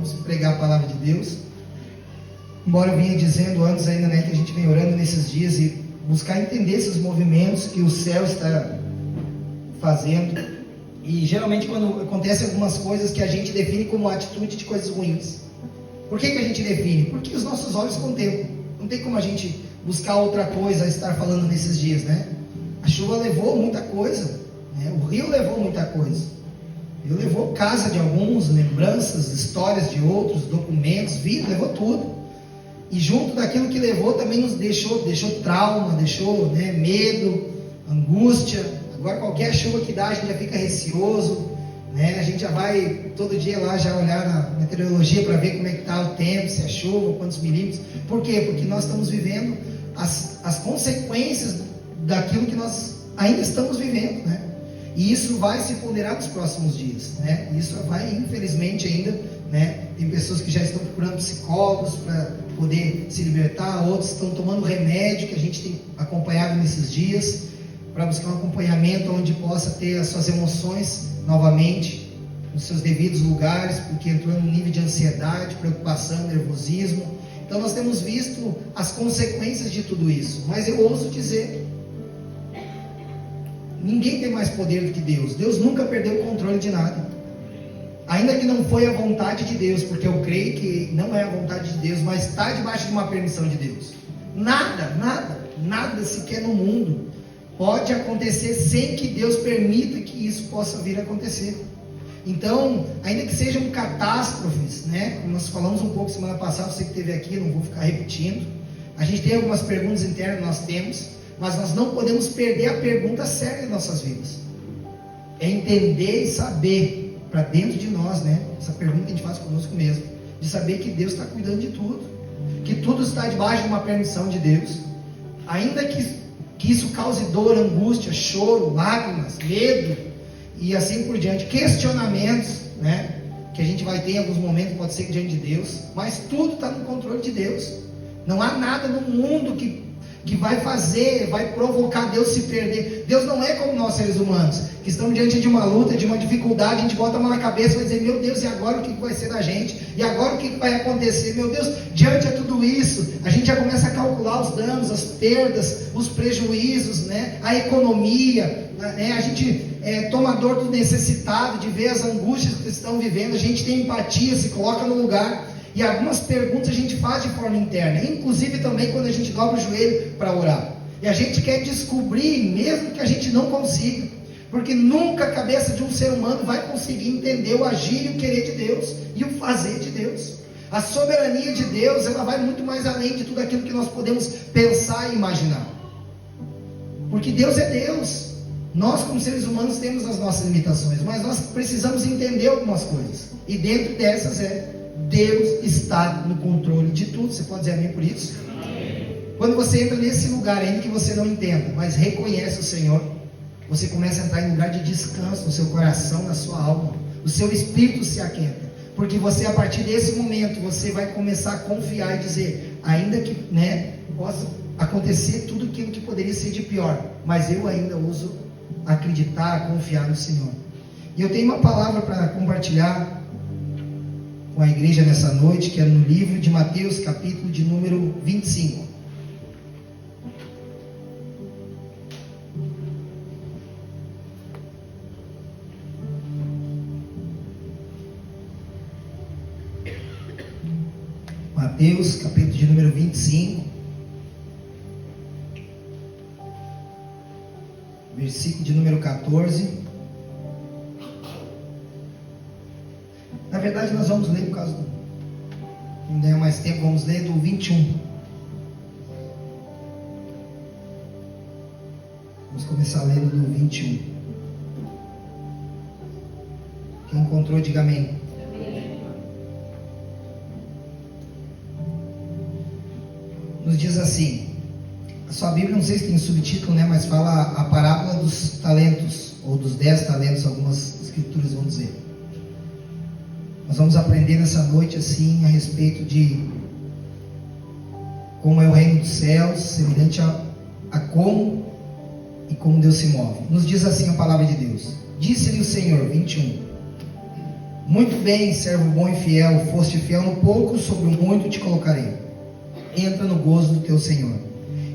vamos pregar a palavra de Deus. Embora eu vinha dizendo antes ainda, né, que a gente vem orando nesses dias e buscar entender esses movimentos que o céu está fazendo. E geralmente quando acontecem algumas coisas que a gente define como atitude de coisas ruins. Por que a gente define? Porque os nossos olhos contemplam. Não tem como a gente buscar outra coisa a estar falando nesses dias, né? A chuva levou muita coisa, né? O rio levou muita coisa. O rio levou casa de alguns, lembranças, histórias de outros, documentos, vida, levou tudo. E junto daquilo que levou também nos deixou trauma, deixou, né, medo, angústia. Agora qualquer chuva que dá a gente já fica receoso, né? A gente já vai todo dia lá já olhar na meteorologia para ver como é que está o tempo, se é chuva, quantos milímetros. Por quê? Porque nós estamos vivendo as consequências daquilo que nós ainda estamos vivendo, né? E isso vai se ponderar nos próximos dias, né? Isso vai, infelizmente, ainda, né? Tem pessoas que já estão procurando psicólogos para poder se libertar, outros estão tomando remédio, que a gente tem acompanhado nesses dias, para buscar um acompanhamento onde possa ter as suas emoções novamente nos seus devidos lugares, porque entrou num nível de ansiedade, preocupação, nervosismo. Então nós temos visto as consequências de tudo isso. Mas eu ouso dizer, ninguém tem mais poder do que Deus. Deus nunca perdeu o controle de nada. Ainda que não foi a vontade de Deus, porque eu creio que não é a vontade de Deus, mas está debaixo de uma permissão de Deus. Nada sequer no mundo pode acontecer sem que Deus permita que isso possa vir a acontecer. Então, ainda que sejam catástrofes, né? Como nós falamos um pouco semana passada, você que esteve aqui, não vou ficar repetindo. A gente tem algumas perguntas internas, nós temos, mas nós não podemos perder a pergunta séria em nossas vidas. É entender e saber para dentro de nós, né? Essa pergunta que a gente faz conosco mesmo, de saber que Deus está cuidando de tudo, que tudo está debaixo de uma permissão de Deus, ainda que isso cause dor, angústia, choro, lágrimas, medo e assim por diante, questionamentos, né? Que a gente vai ter em alguns momentos, pode ser diante de Deus, mas tudo está no controle de Deus. Não há nada no mundo que vai provocar Deus se perder. Deus não é como nós seres humanos, que estamos diante de uma luta, de uma dificuldade, a gente bota a mão na cabeça e vai dizer, meu Deus, e agora o que vai ser da gente? E agora o que vai acontecer? Meu Deus, diante de tudo isso, a gente já começa a calcular os danos, as perdas, os prejuízos, né? A economia, né? A gente toma a dor do necessitado, de ver as angústias que estão vivendo, a gente tem empatia, se coloca no lugar. E algumas perguntas a gente faz de forma interna, inclusive também quando a gente dobra o joelho para orar. E a gente quer descobrir, mesmo que a gente não consiga, porque nunca a cabeça de um ser humano vai conseguir entender o agir e o querer de Deus, e o fazer de Deus. A soberania de Deus, ela vai muito mais além de tudo aquilo que nós podemos pensar e imaginar. Porque Deus é Deus. Nós como seres humanos temos as nossas limitações, mas nós precisamos entender algumas coisas. E dentro dessas Deus está no controle de tudo. Você pode dizer amém por isso? Amém. Quando você entra nesse lugar, ainda que você não entenda, mas reconhece o Senhor, você começa a entrar em lugar de descanso no seu coração, na sua alma. O seu espírito se aquieta. Porque você, a partir desse momento, você vai começar a confiar e dizer, ainda que, né, possa acontecer tudo aquilo que poderia ser de pior, mas eu ainda ouso acreditar, confiar no Senhor. E eu tenho uma palavra para compartilhar com a igreja nessa noite, que é no livro de Mateus, capítulo de número 25. Mateus, capítulo de número 25, versículo de número 14. Na verdade, nós vamos ler por causa do... não der mais tempo, vamos ler do 21. Vamos começar lendo do 21. Quem encontrou, diga amém. Nos diz assim, a sua Bíblia, não sei se tem subtítulo, né, mas fala a parábola dos talentos, ou dos 10 talentos, algumas escrituras vão dizer. Nós vamos aprender nessa noite assim a respeito de como é o reino dos céus, semelhante a como e como Deus se move. Nos diz assim a palavra de Deus. Disse-lhe o Senhor, 21, Muito bem, servo bom e fiel, foste fiel no pouco, sobre o muito te colocarei. Entra no gozo do teu Senhor.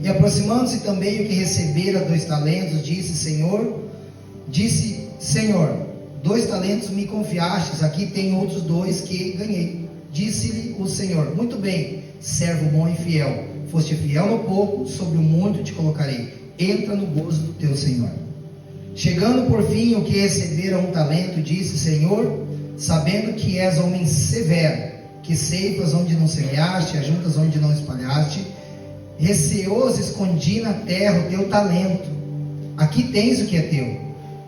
E aproximando-se também o que recebera 2 talentos, disse, Senhor, 2 talentos me confiastes, aqui tem outros 2 que ganhei. Disse-lhe o Senhor, muito bem, servo bom e fiel, foste fiel no pouco, sobre o muito te colocarei. Entra no gozo do teu Senhor. Chegando por fim o que recebera 1 talento, disse, Senhor, sabendo que és homem severo, que ceifas onde não semeaste, ajuntas onde não espalhaste, receoso escondi na terra o teu talento, aqui tens o que é teu.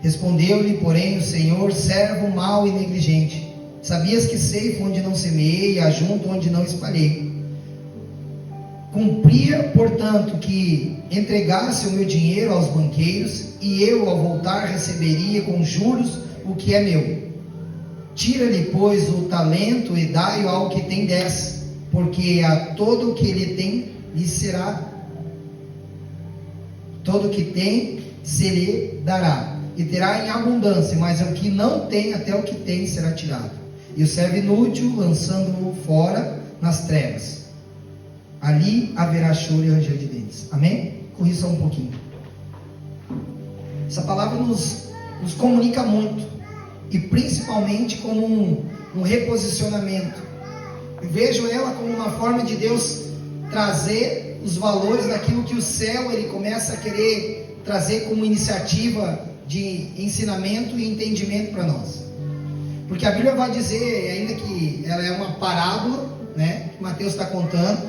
Respondeu-lhe, porém, o Senhor, servo mau e negligente, sabias que ceifo onde não semeei, e ajunto onde não espalhei. Cumpria, portanto, que entregasse o meu dinheiro aos banqueiros, e eu, ao voltar, receberia com juros o que é meu. Tira-lhe, pois, o talento e dai-o ao que tem 10, porque a todo o que ele tem lhe será, todo o que tem se lhe dará, e terá em abundância, mas o que não tem, até o que tem será tirado. E o servo inútil, lançando-o fora nas trevas, ali haverá choro e ranger de dentes. Amém? Corri só um pouquinho. Essa palavra nos comunica muito, e principalmente como um reposicionamento. Eu vejo ela como uma forma de Deus trazer os valores daquilo que o céu ele começa a querer trazer como iniciativa de ensinamento e entendimento para nós. Porque a Bíblia vai dizer, ainda que ela é uma parábola, né, que Mateus está contando,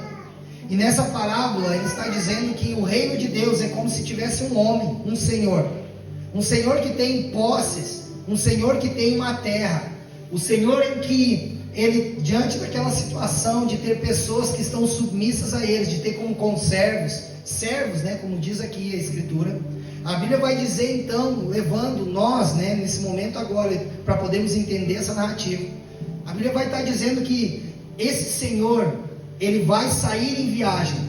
e nessa parábola ele está dizendo que o reino de Deus é como se tivesse um homem, um senhor que tem posses, um senhor que tem uma terra, o senhor em que ele, diante daquela situação de ter pessoas que estão submissas a eles, de ter como conservos, servos, né, como diz aqui a Escritura, a Bíblia vai dizer então, levando nós, né, nesse momento agora, para podermos entender essa narrativa, a Bíblia vai estar dizendo que esse Senhor, ele vai sair em viagem,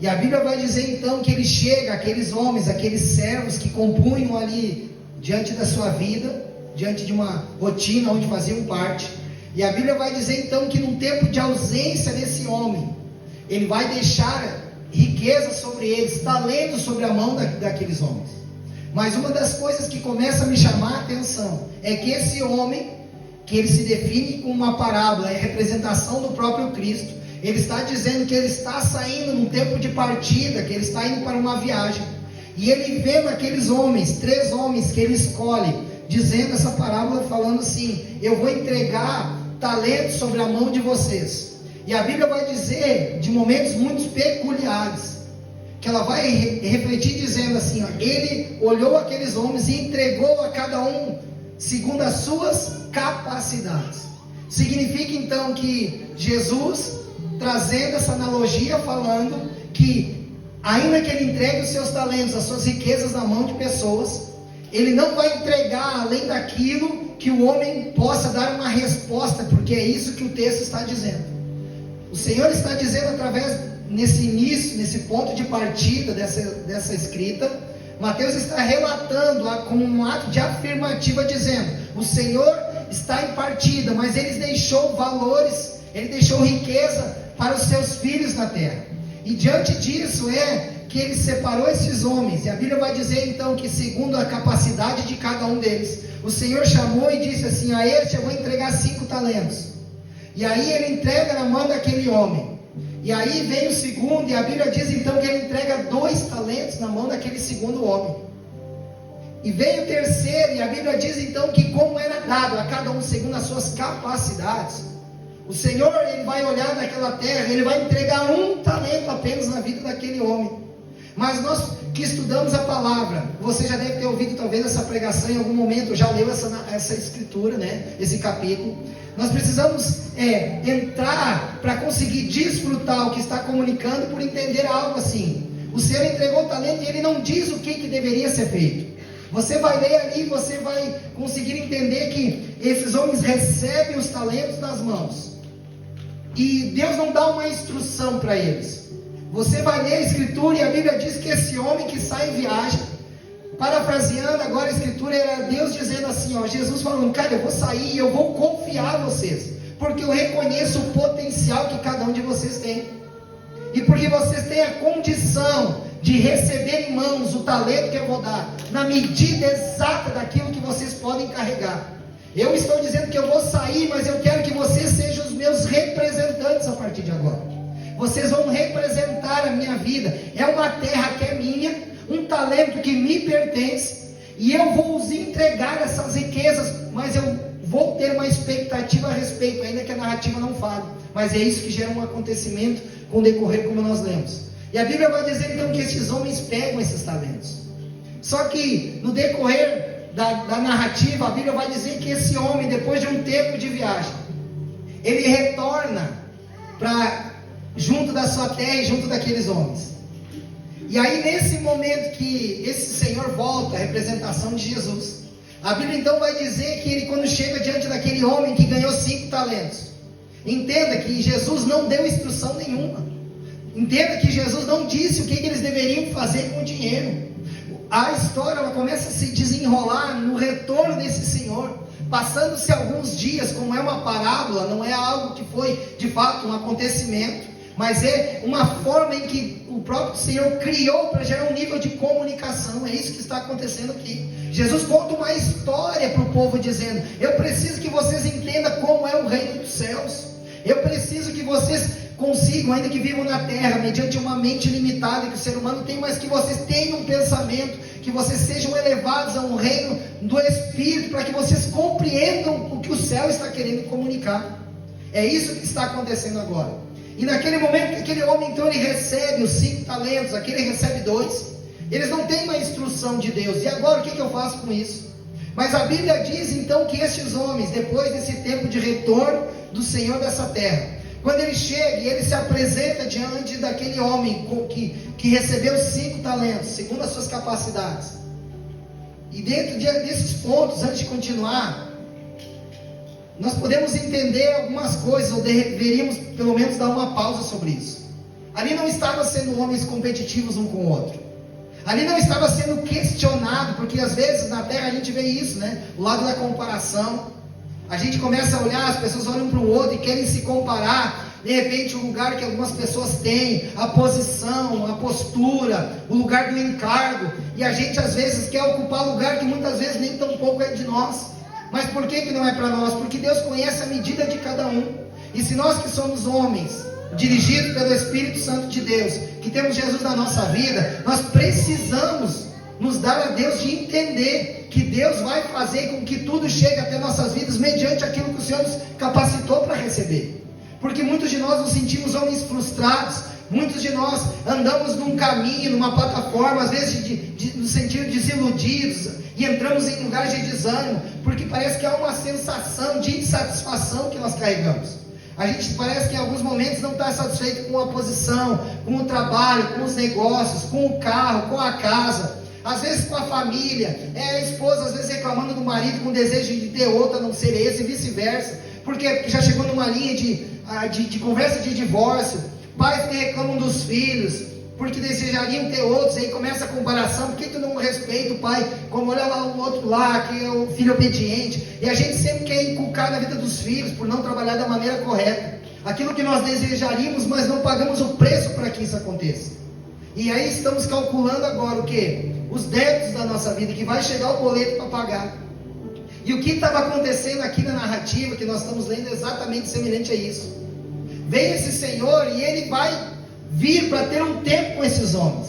e a Bíblia vai dizer então que ele chega, aqueles homens, aqueles servos que compunham ali, diante da sua vida, diante de uma rotina onde faziam parte, e a Bíblia vai dizer então que num tempo de ausência desse homem, ele vai deixar riqueza sobre eles, talento sobre a mão daqueles homens. Mas uma das coisas que começa a me chamar a atenção é que esse homem, que ele se define como uma parábola, é a representação do próprio Cristo, ele está dizendo que ele está saindo num tempo de partida, que ele está indo para uma viagem, e ele vê naqueles homens, 3 homens que ele escolhe, dizendo essa parábola, falando assim, eu vou entregar talento sobre a mão de vocês. E a Bíblia vai dizer de momentos muito peculiares, que ela vai refletir dizendo assim, ó, ele olhou aqueles homens e entregou a cada um segundo as suas capacidades. Significa então que Jesus, trazendo essa analogia, falando que ainda que ele entregue os seus talentos, as suas riquezas na mão de pessoas, ele não vai entregar além daquilo que o homem possa dar uma resposta, porque é isso que o texto está dizendo. O Senhor está dizendo através, nesse início, nesse ponto de partida dessa escrita, Mateus está relatando como um ato de afirmativa, dizendo, o Senhor está em partida, mas ele deixou valores, ele deixou riqueza para os seus filhos na terra, e diante disso que ele separou esses homens, e a Bíblia vai dizer então que segundo a capacidade de cada um deles, o Senhor chamou e disse assim, a este eu vou entregar 5 talentos, e aí ele entrega na mão daquele homem, e aí vem o segundo, e a Bíblia diz então que ele entrega 2 talentos na mão daquele segundo homem, e vem o terceiro, e a Bíblia diz então que como era dado a cada um segundo as suas capacidades, o Senhor ele vai olhar naquela terra, ele vai entregar 1 talento apenas na vida daquele homem. Mas nós que estudamos a palavra, você já deve ter ouvido talvez essa pregação em algum momento, já leu essa escritura, né? Esse capítulo. Nós precisamos entrar para conseguir desfrutar o que está comunicando, por entender algo assim. O Senhor entregou o talento e ele não diz o que deveria ser feito. Você vai ler ali, você vai conseguir entender que esses homens recebem os talentos nas mãos, e Deus não dá uma instrução para eles. Você vai ler a escritura e a Bíblia diz que esse homem que sai em viagem, Parafraseando agora a escritura, era Deus dizendo assim, ó, Jesus falando, cara, eu vou sair e eu vou confiar em vocês, porque eu reconheço o potencial que cada um de vocês tem, e porque vocês têm a condição de receber em mãos o talento que eu vou dar, na medida exata daquilo que vocês podem carregar. Eu estou dizendo que eu vou sair, mas eu quero que vocês sejam os meus representantes a partir de agora. Vocês vão representar a minha vida. É uma terra que é minha, um talento que me pertence, e eu vou os entregar essas riquezas, mas eu vou ter uma expectativa a respeito, ainda que a narrativa não fale, mas é isso que gera um acontecimento com o decorrer, como nós lemos. E a Bíblia vai dizer então que esses homens pegam esses talentos, só que no decorrer da narrativa, a Bíblia vai dizer que esse homem, depois de um tempo de viagem, ele retorna junto da sua terra e junto daqueles homens. E aí, nesse momento que esse Senhor volta, a representação de Jesus, a Bíblia então vai dizer que ele, quando chega diante daquele homem que ganhou 5 talentos, entenda que Jesus não deu instrução nenhuma, entenda que Jesus não disse o que eles deveriam fazer com o dinheiro. A história ela começa a se desenrolar no retorno desse Senhor, passando-se alguns dias, como é uma parábola, não é algo que foi de fato um acontecimento, mas é uma forma em que o próprio Senhor criou para gerar um nível de comunicação. É isso que está acontecendo aqui. Jesus conta uma história para o povo dizendo, eu preciso que vocês entendam como é o reino dos céus, eu preciso que vocês consigam, ainda que vivam na terra, mediante uma mente limitada que o ser humano tem, mas que vocês tenham um pensamento, que vocês sejam elevados a um reino do Espírito, para que vocês compreendam o que o céu está querendo comunicar. É isso que está acontecendo agora. E naquele momento que aquele homem então ele recebe os 5 talentos, aquele recebe 2, eles não têm uma instrução de Deus, e agora o que eu faço com isso? Mas a Bíblia diz então que estes homens, depois desse tempo de retorno do Senhor dessa terra, quando ele chega e ele se apresenta diante daquele homem que recebeu 5 talentos, segundo as suas capacidades, e dentro desses pontos, antes de continuar, nós podemos entender algumas coisas, ou deveríamos pelo menos dar uma pausa sobre isso. Ali não estava sendo homens competitivos um com o outro, ali não estava sendo questionado, porque às vezes na terra a gente vê isso, né? O lado da comparação, a gente começa a olhar, as pessoas olham para o outro e querem se comparar, de repente o lugar que algumas pessoas têm, a posição, a postura, o lugar do encargo, e a gente às vezes quer ocupar lugar que muitas vezes nem tão pouco é de nós. Mas por que não é para nós? Porque Deus conhece a medida de cada um. E se nós que somos homens, dirigidos pelo Espírito Santo de Deus, que temos Jesus na nossa vida, nós precisamos nos dar a Deus de entender que Deus vai fazer com que tudo chegue até nossas vidas mediante aquilo que o Senhor nos capacitou para receber. Porque muitos de nós nos sentimos homens frustrados, muitos de nós andamos num caminho, numa plataforma, às vezes nos sentimos desiludidos, e entramos em lugares de desânimo, porque parece que há uma sensação de insatisfação que nós carregamos. A gente parece que em alguns momentos não está satisfeito com a posição, com o trabalho, com os negócios, com o carro, com a casa, às vezes com a família, a esposa às vezes reclamando do marido com desejo de ter outro a não ser esse, e vice-versa, porque já chegou numa linha de conversa de divórcio, pais que reclamam dos filhos, porque desejariam ter outros, aí começa a comparação, por que tu não respeita o pai, como olha lá o outro lá, que é o filho obediente, e a gente sempre quer inculcar na vida dos filhos, por não trabalhar da maneira correta, aquilo que nós desejaríamos, mas não pagamos o preço para que isso aconteça, e aí estamos calculando agora o que? Os débitos da nossa vida, que vai chegar o boleto para pagar, e o que estava acontecendo aqui na narrativa, que nós estamos lendo, é exatamente semelhante a isso. Vem esse Senhor, e Ele vai vir para ter um tempo com esses homens,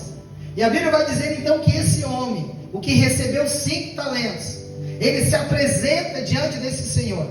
e a Bíblia vai dizer então que esse homem, o que recebeu 5 talentos, ele se apresenta diante desse Senhor,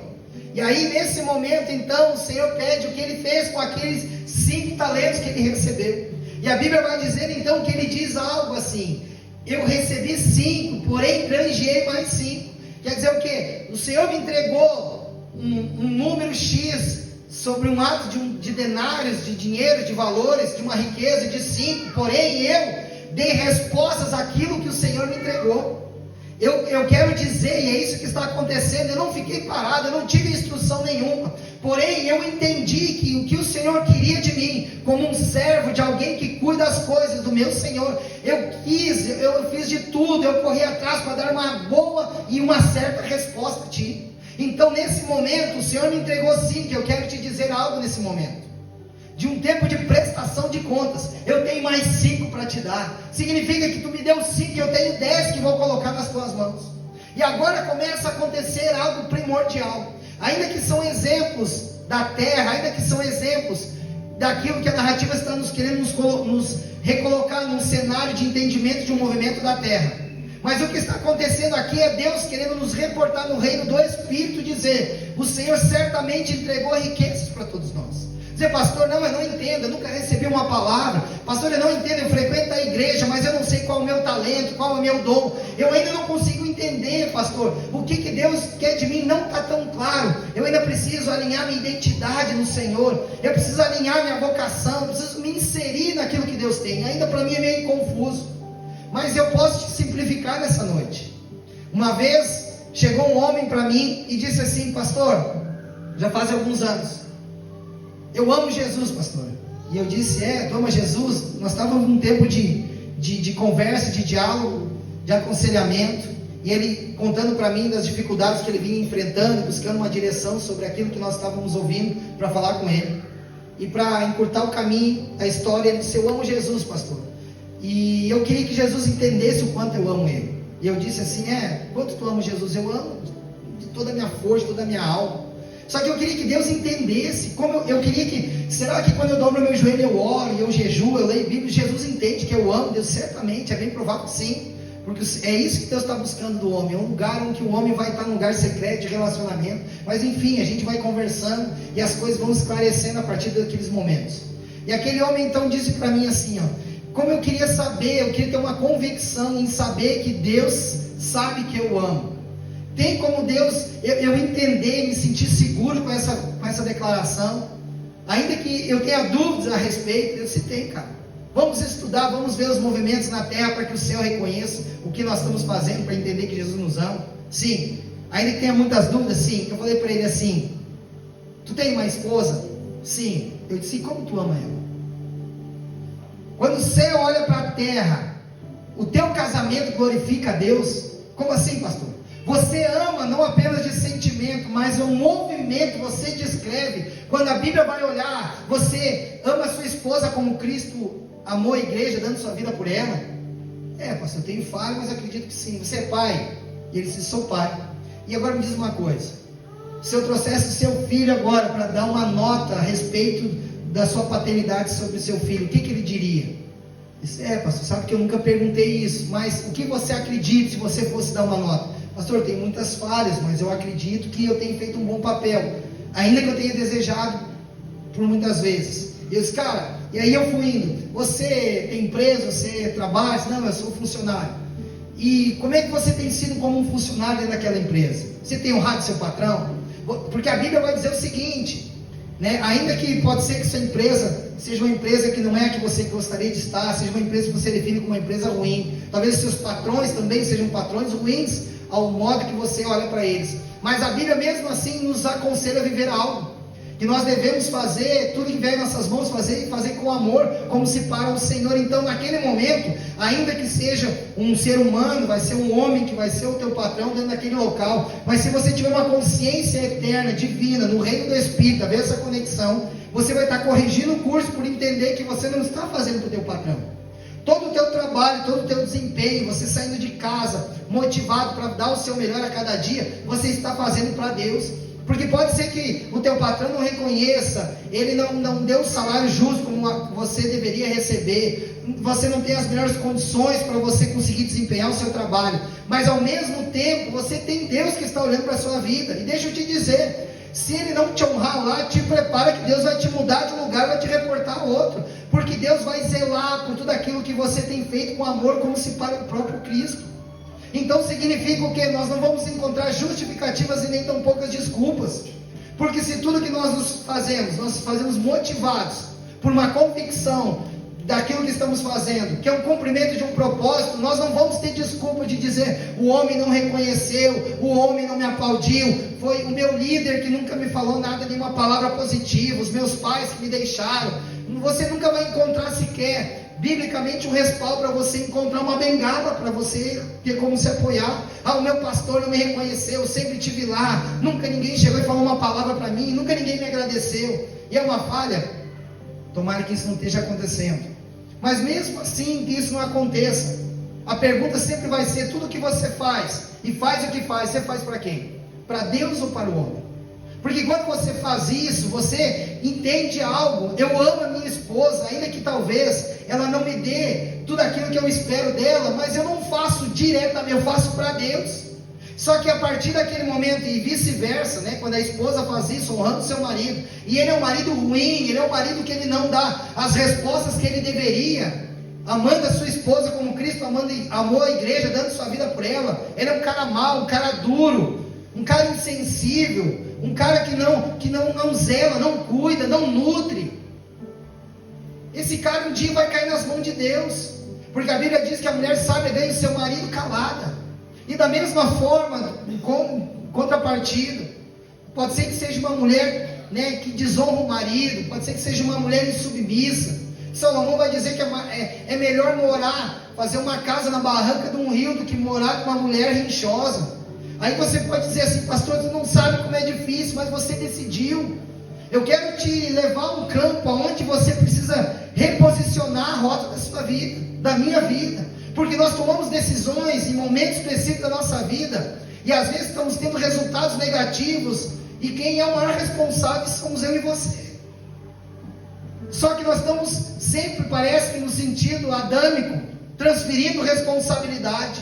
e aí nesse momento então o Senhor pede o que ele fez com aqueles 5 talentos que ele recebeu, e a Bíblia vai dizer então que ele diz algo assim, eu recebi 5, porém granjeei mais 5, quer dizer o que? O Senhor me entregou um número X, sobre um ato de denários, de dinheiro, de valores, de uma riqueza de 5, porém eu dei respostas àquilo que o Senhor me entregou. Eu quero dizer, e é isso que está acontecendo, eu não fiquei parado, eu não tive instrução nenhuma, Porém, eu entendi que o que o Senhor queria de mim, como um servo, de alguém que cuida das coisas do meu Senhor, eu fiz de tudo, eu corri atrás para dar uma boa e uma certa resposta a Ti. Então, nesse momento, o Senhor me entregou sim, que eu quero te dizer algo nesse momento. De um tempo de prestação de contas, eu tenho mais 5 para te dar. Significa que tu me deu 5, eu tenho 10 que vou colocar nas tuas mãos. E agora começa a acontecer algo primordial. Ainda que são exemplos da terra, ainda que são exemplos daquilo que a narrativa está nos querendo nos recolocar num cenário de entendimento de um movimento da terra. Mas o que está acontecendo aqui é Deus querendo nos reportar no reino do Espírito, dizer: o Senhor certamente entregou riquezas para todos nós. Dizer: pastor, não, eu não entendo, eu nunca recebi uma palavra. Pastor, eu não entendo, eu frequento a igreja, mas eu não sei qual é o meu talento, qual é o meu dom. Eu ainda não consigo entender, pastor, o que Deus quer de mim não está tão claro. Eu ainda preciso alinhar minha identidade no Senhor. Eu preciso alinhar minha vocação, eu preciso me inserir naquilo que Deus tem. Ainda para mim é meio confuso. Mas eu posso te simplificar nessa noite. Uma vez chegou um homem para mim e disse assim: pastor, já faz alguns anos, eu amo Jesus, pastor. E eu disse: tu ama Jesus? Nós estávamos num tempo de conversa, de diálogo, de aconselhamento, e ele contando para mim das dificuldades que ele vinha enfrentando, buscando uma direção sobre aquilo que nós estávamos ouvindo para falar com ele. E para encurtar o caminho da história, ele disse: eu amo Jesus, pastor. E eu queria que Jesus entendesse o quanto eu amo ele. E eu disse assim: quanto tu ama Jesus? Eu amo de toda a minha força, toda a minha alma. Só que eu queria que Deus entendesse, como eu queria que, será que quando eu dobro meu joelho eu oro, eu jejuo, eu leio Bíblia, Jesus entende que eu amo Deus? Certamente, é bem provável que sim, porque é isso que Deus está buscando do homem, é um lugar onde o homem vai estar num lugar secreto de relacionamento. Mas enfim, a gente vai conversando e as coisas vão esclarecendo a partir daqueles momentos. E aquele homem então disse para mim assim, como eu queria saber, eu queria ter uma convicção em saber que Deus sabe que eu amo. Tem como Deus, eu entender, me sentir seguro com essa declaração, ainda que eu tenha dúvidas a respeito? Eu disse: tem, cara. Vamos estudar, vamos ver os movimentos na terra para que o céu reconheça o que nós estamos fazendo para entender que Jesus nos ama. Sim. Ainda que tenha muitas dúvidas, sim. Eu falei para ele assim: tu tem uma esposa? Sim. Eu disse: como tu ama ela? Quando você olha para a terra, o teu casamento glorifica a Deus? Como assim, pastor? Você ama não apenas de sentimento, mas o movimento você descreve. Quando a Bíblia vai olhar, você ama a sua esposa como Cristo amou a igreja, dando sua vida por ela? Pastor, eu tenho falha, mas acredito que sim. Você é pai? E ele disse: sou pai. E agora me diz uma coisa: se eu trouxesse seu filho agora para dar uma nota a respeito da sua paternidade sobre o seu filho, o que ele diria? Disse: pastor, sabe que eu nunca perguntei isso, mas o que você acredita se você fosse dar uma nota? Pastor, tem muitas falhas, mas eu acredito que eu tenho feito um bom papel, ainda que eu tenha desejado por muitas vezes. E eu disse: cara, e aí eu fui indo: você tem empresa, você trabalha? Não, eu sou funcionário. E como é que você tem sido como um funcionário dentro daquela empresa? Você tem honrado seu patrão? Porque a Bíblia vai dizer o seguinte, ainda que pode ser que sua empresa seja uma empresa que não é a que você gostaria de estar, seja uma empresa que você define como uma empresa ruim, talvez seus patrões também sejam patrões ruins ao modo que você olha para eles, mas a Bíblia mesmo assim nos aconselha a viver algo, que nós devemos fazer tudo que vier em nossas mãos, fazer com amor, como se para o Senhor. Então naquele momento, ainda que seja um ser humano, vai ser um homem que vai ser o teu patrão dentro daquele local, mas se você tiver uma consciência eterna, divina, no reino do Espírito, haver essa conexão, você vai estar corrigindo o curso por entender que você não está fazendo para o teu patrão. Todo o teu trabalho, todo o teu desempenho, você saindo de casa, motivado para dar o seu melhor a cada dia, você está fazendo para Deus. Porque pode ser que o teu patrão não reconheça, ele não deu o salário justo como você deveria receber, você não tem as melhores condições para você conseguir desempenhar o seu trabalho, mas ao mesmo tempo, você tem Deus que está olhando para a sua vida. E deixa eu te dizer, se ele não te honrar lá, te prepara que Deus vai te mudar de lugar, vai te reportar a outro, porque Deus vai zelar por tudo aquilo que você tem feito com amor, como se para o próprio Cristo. Então significa o que? Nós não vamos encontrar justificativas e nem tão poucas desculpas, porque se tudo que nós fazemos motivados por uma convicção daquilo que estamos fazendo, que é um cumprimento de um propósito, nós não vamos ter desculpa de dizer: o homem não reconheceu, o homem não me aplaudiu, foi o meu líder que nunca me falou nada, nenhuma palavra positiva, os meus pais que me deixaram. Você nunca vai encontrar sequer, biblicamente, um respaldo para você encontrar uma bengala para você ter como se apoiar. O meu pastor não me reconheceu, eu sempre estive lá, nunca ninguém chegou e falou uma palavra para mim, nunca ninguém me agradeceu. E é uma falha. Tomara que isso não esteja acontecendo. Mas mesmo assim que isso não aconteça, a pergunta sempre vai ser: tudo que você faz, e faz o que faz, você faz para quem? Para Deus ou para o homem? Porque quando você faz isso, você entende algo: eu amo a minha esposa, ainda que talvez ela não me dê tudo aquilo que eu espero dela, mas eu não faço diretamente, eu faço para Deus. Só que a partir daquele momento, e vice-versa, né, quando a esposa faz isso, honrando seu marido, e ele é um marido ruim, ele é um marido que ele não dá as respostas que ele deveria, amando a sua esposa como Cristo amou a igreja, dando sua vida por ela, ele é um cara mau, um cara duro, um cara insensível, um cara que não zela, não cuida, não nutre. Esse cara um dia vai cair nas mãos de Deus, porque a Bíblia diz que a mulher sábia ganha o seu marido calada. E da mesma forma, com contrapartida, pode ser que seja uma mulher, né, que desonra o marido, pode ser que seja uma mulher insubmissa. Salomão vai dizer que é melhor fazer uma casa na barranca de um rio, do que morar com uma mulher rinchosa. Aí você pode dizer assim: pastor, tu não sabe como é difícil, mas você decidiu. Eu quero te levar a um campo onde você precisa reposicionar a rota da sua vida, da minha vida. Porque nós tomamos decisões em momentos específicos da nossa vida, e às vezes estamos tendo resultados negativos, e quem é o maior responsável somos eu e você. Só que nós estamos sempre, parece que no sentido adâmico, transferindo responsabilidade.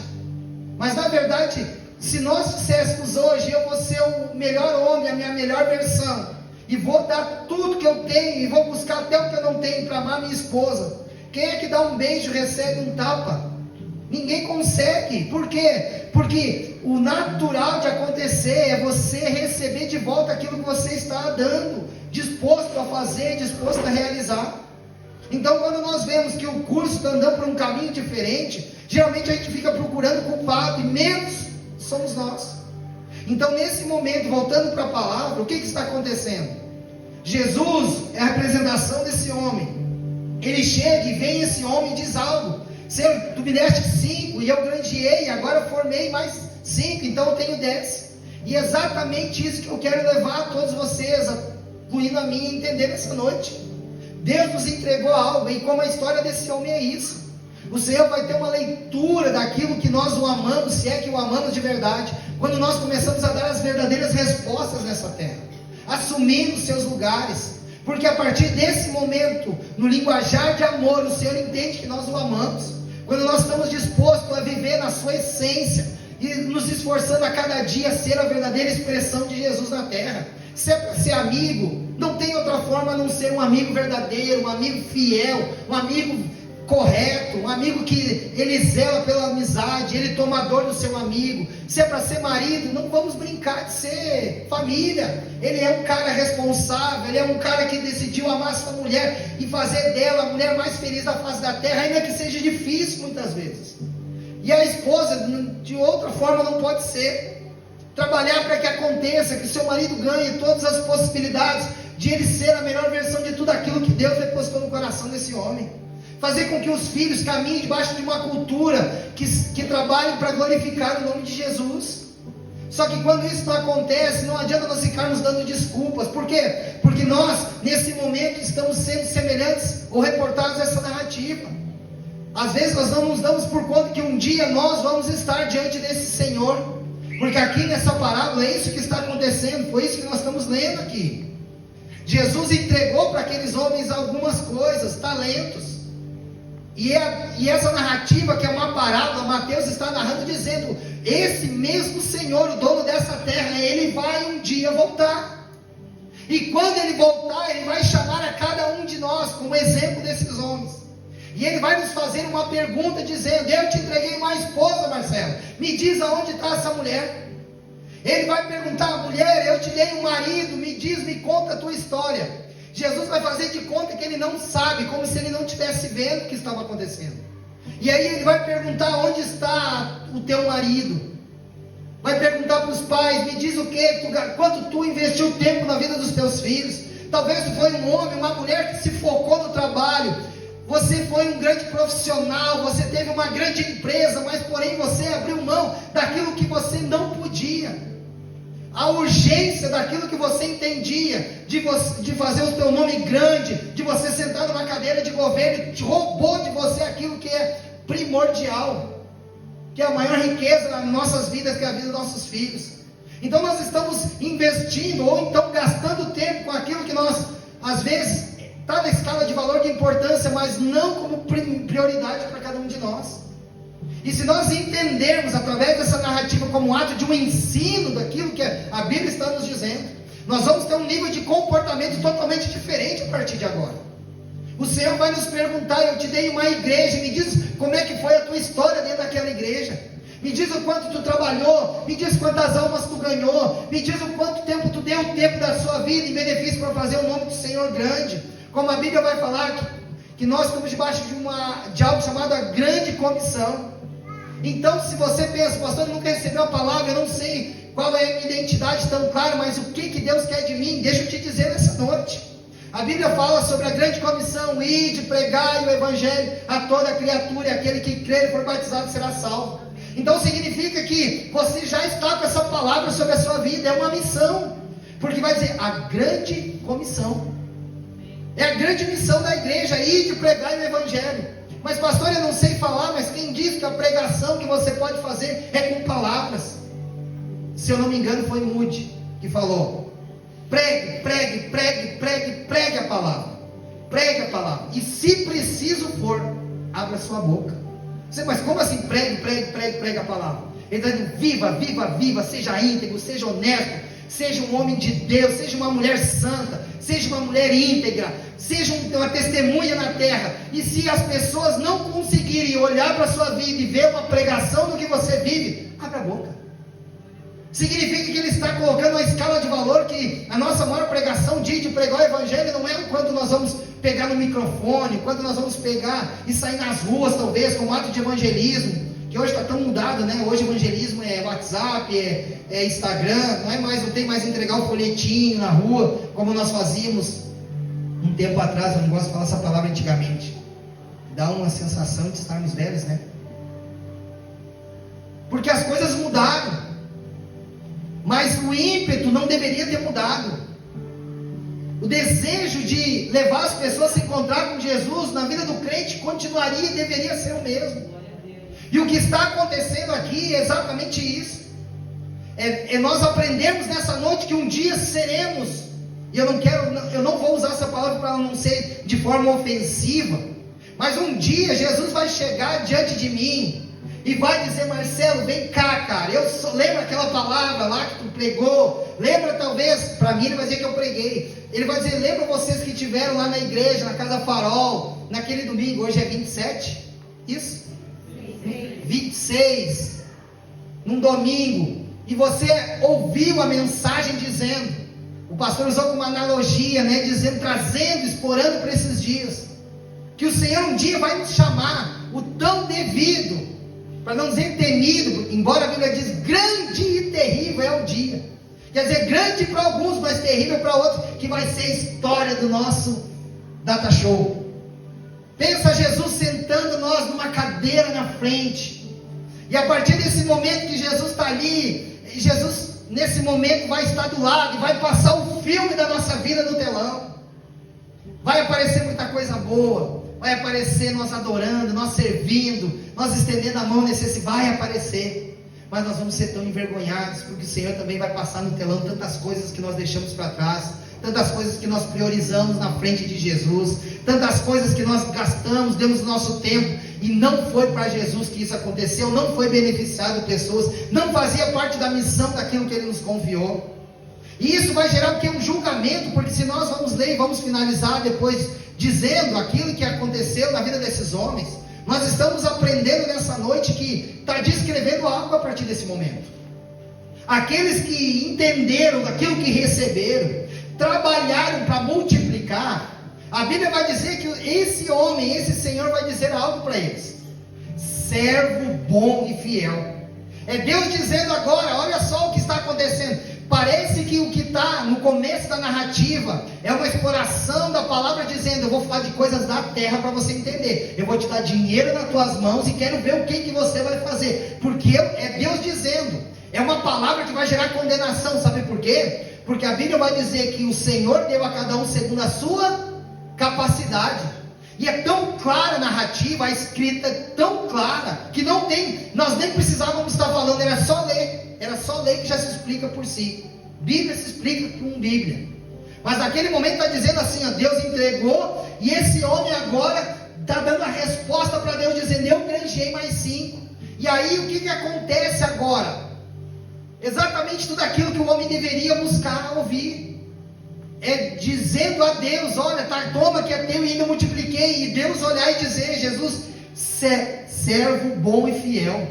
Mas na verdade, se nós disséssemos hoje: eu vou ser o melhor homem, a minha melhor versão, e vou dar tudo que eu tenho, e vou buscar até o que eu não tenho para amar minha esposa, quem é que dá um beijo e recebe um tapa? Ninguém consegue. Por quê? Porque o natural de acontecer é você receber de volta aquilo que você está dando, disposto a fazer, disposto a realizar. Então, quando nós vemos que o curso está andando por um caminho diferente, geralmente a gente fica procurando culpado, e menos somos nós. Então, nesse momento, voltando para a palavra, o que está acontecendo? Jesus é a representação desse homem. Ele chega e vem esse homem e diz algo: Senhor, tu me deste 5 e eu granjeei, agora eu formei mais 5, então eu tenho 10. E é exatamente isso que eu quero levar a todos vocês, incluindo a mim, a entender nessa noite. Deus nos entregou algo, e como a história desse homem é isso. O Senhor vai ter uma leitura daquilo que nós o amamos, se é que o amamos de verdade, quando nós começamos a dar as verdadeiras respostas nessa terra, assumindo seus lugares. Porque a partir desse momento, no linguajar de amor, o Senhor entende que nós o amamos. Quando nós estamos dispostos a viver na sua essência, e nos esforçando a cada dia a ser a verdadeira expressão de Jesus na terra. Se é para ser amigo, não tem outra forma a não ser um amigo verdadeiro, um amigo fiel, um amigo correto, um amigo que ele zela pela amizade, ele toma dor do seu amigo. Se é para ser marido, não vamos brincar de ser família. Ele é um cara responsável, ele é um cara que decidiu amar sua mulher e fazer dela a mulher mais feliz da face da terra, ainda que seja difícil muitas vezes. E a esposa, de outra forma, não pode ser. Trabalhar para que aconteça, que seu marido ganhe todas as possibilidades de ele ser a melhor versão de tudo aquilo que Deus depositou no coração desse homem. Fazer com que os filhos caminhem debaixo de uma cultura que trabalhe para glorificar o nome de Jesus. Só que quando isso não acontece, não adianta nós ficarmos dando desculpas. Por quê? Porque nós, nesse momento, estamos sendo semelhantes ou reportados a essa narrativa. Às vezes nós não nos damos por conta que um dia nós vamos estar diante desse Senhor. Porque aqui nessa parábola é isso que está acontecendo, foi isso que nós estamos lendo aqui. Jesus entregou para aqueles homens algumas coisas, talentos. E essa narrativa, que é uma parábola, Mateus está narrando dizendo: esse mesmo Senhor, o dono dessa terra, ele vai um dia voltar. E quando ele voltar, ele vai chamar a cada um de nós como exemplo desses homens. E ele vai nos fazer uma pergunta dizendo: eu te entreguei uma esposa, Marcelo, me diz aonde está essa mulher. Ele vai perguntar à mulher: eu te dei um marido, me conta a tua história. Jesus vai fazer de conta que ele não sabe, como se ele não estivesse vendo o que estava acontecendo. E aí ele vai perguntar: onde está o teu marido? Vai perguntar para os pais: me diz o que, quanto tu investiu tempo na vida dos teus filhos? Talvez tu foi um homem, uma mulher que se focou no trabalho. Você foi um grande profissional, você teve uma grande empresa, mas porém você abriu mão daquilo que você não podia. A urgência daquilo que você entendia, de fazer o teu nome grande, de você sentar numa cadeira de governo, roubou de você aquilo que é primordial, que é a maior riqueza nas nossas vidas, que é a vida dos nossos filhos. Então nós estamos investindo, ou então gastando tempo com aquilo que nós, às vezes, está na escala de valor de importância, mas não como prioridade para cada um de nós. E se nós entendermos através dessa narrativa como um ato de um ensino daquilo que a Bíblia está nos dizendo, nós vamos ter um nível de comportamento totalmente diferente a partir de agora. O Senhor vai nos perguntar: eu te dei uma igreja, me diz como é que foi a tua história dentro daquela igreja, me diz o quanto tu trabalhou, me diz quantas almas tu ganhou, me diz o quanto tempo tu deu o tempo da sua vida em benefício para fazer o nome do Senhor grande. Como a Bíblia vai falar que nós estamos debaixo de algo chamado a grande comissão. Então, se você pensa: pastor, eu nunca recebeu a palavra, eu não sei qual é a minha identidade tão clara, mas o que Deus quer de mim? Deixa eu te dizer nessa noite. A Bíblia fala sobre a grande comissão: ide, pregai o evangelho a toda criatura, e aquele que crer e for batizado será salvo. Então significa que você já está com essa palavra sobre a sua vida, é uma missão, porque vai dizer a grande comissão, é a grande missão da igreja: ide, pregai o evangelho. Mas pastor, eu não sei falar, mas quem diz que a pregação que você pode fazer é com palavras? Se eu não me engano foi Moody que falou: pregue, pregue, pregue, pregue, pregue a palavra, pregue a palavra, e se preciso for, abra sua boca. Você, mas como assim pregue, pregue, pregue, pregue a palavra? Ele está dizendo: viva, viva, viva, seja íntegro, seja honesto, seja um homem de Deus, seja uma mulher santa, seja uma mulher íntegra, seja uma testemunha na terra. E se as pessoas não conseguirem olhar para a sua vida e ver uma pregação do que você vive, abra a boca. Significa que ele está colocando uma escala de valor, que a nossa maior pregação de pregar o evangelho não é quando nós vamos pegar no microfone, quando nós vamos pegar e sair nas ruas, talvez, como ato de evangelismo, que hoje está tão mudado, né? Hoje evangelismo é WhatsApp, é Instagram, não tem mais entregar o folhetinho na rua, como nós fazíamos um tempo atrás. Eu não gosto de falar essa palavra antigamente, dá uma sensação de estarmos velhos, né? Porque as coisas mudaram, mas o ímpeto não deveria ter mudado. O desejo de levar as pessoas a se encontrar com Jesus na vida do crente continuaria e deveria ser o mesmo. E o que está acontecendo aqui é exatamente isso. Nós aprendemos nessa noite que um dia seremos, e eu não vou usar essa palavra para não ser de forma ofensiva, mas um dia Jesus vai chegar diante de mim e vai dizer: Marcelo, vem cá, cara, lembra aquela palavra lá que tu pregou? Lembra, talvez, para mim ele vai dizer que eu preguei. Ele vai dizer: lembra vocês que estiveram lá na igreja, na Casa Farol, naquele domingo, hoje é 27, isso? 26, num domingo, e você ouviu a mensagem dizendo, o pastor usou uma analogia, né, dizendo, trazendo, explorando para esses dias, que o Senhor um dia vai nos chamar o tão devido, para não dizer temido, embora a Bíblia diz grande e terrível é o dia, quer dizer, grande para alguns, mas terrível para outros, que vai ser a história do nosso data show. Pensa Jesus sentando nós numa cadeira na frente, e a partir desse momento que Jesus está ali, Jesus nesse momento vai estar do lado, e vai passar o filme da nossa vida no telão. Vai aparecer muita coisa boa, vai aparecer nós adorando, nós servindo, nós estendendo a mão nesse, vai aparecer, mas nós vamos ser tão envergonhados, porque o Senhor também vai passar no telão tantas coisas que nós deixamos para trás, tantas coisas que nós priorizamos na frente de Jesus, tantas coisas que nós gastamos, demos o nosso tempo, e não foi para Jesus que isso aconteceu, não foi beneficiado pessoas, não fazia parte da missão daquilo que Ele nos confiou. E isso vai gerar o que? Um julgamento, porque se nós vamos ler e vamos finalizar depois dizendo aquilo que aconteceu na vida desses homens, nós estamos aprendendo nessa noite que está descrevendo algo a partir desse momento. Aqueles que entenderam daquilo que receberam, trabalharam para multiplicar, A Bíblia vai dizer que esse homem, esse Senhor vai dizer algo para eles: servo bom e fiel. É Deus dizendo agora, olha só o que está acontecendo. Parece que o que está no começo da narrativa é uma exploração da palavra, dizendo: eu vou falar de coisas da terra para você entender, eu vou te dar dinheiro nas tuas mãos e quero ver o que você vai fazer, porque é Deus dizendo. É uma palavra que vai gerar condenação, sabe por quê? Porque a Bíblia vai dizer que o Senhor deu a cada um segundo a sua capacidade. E é tão clara a narrativa, a escrita é tão clara, que não tem, nós nem precisávamos estar falando, era só ler que já se explica por si. Bíblia se explica com Bíblia. Mas naquele momento está dizendo assim, ó, Deus entregou, e esse homem agora está dando a resposta para Deus, dizendo: eu granjei mais 5. E aí o que acontece agora? Exatamente tudo aquilo que o homem deveria buscar ouvir. É dizendo a Deus: olha, tá, toma que é teu e ainda multipliquei. E Deus olhar e dizer: Jesus, servo bom e fiel.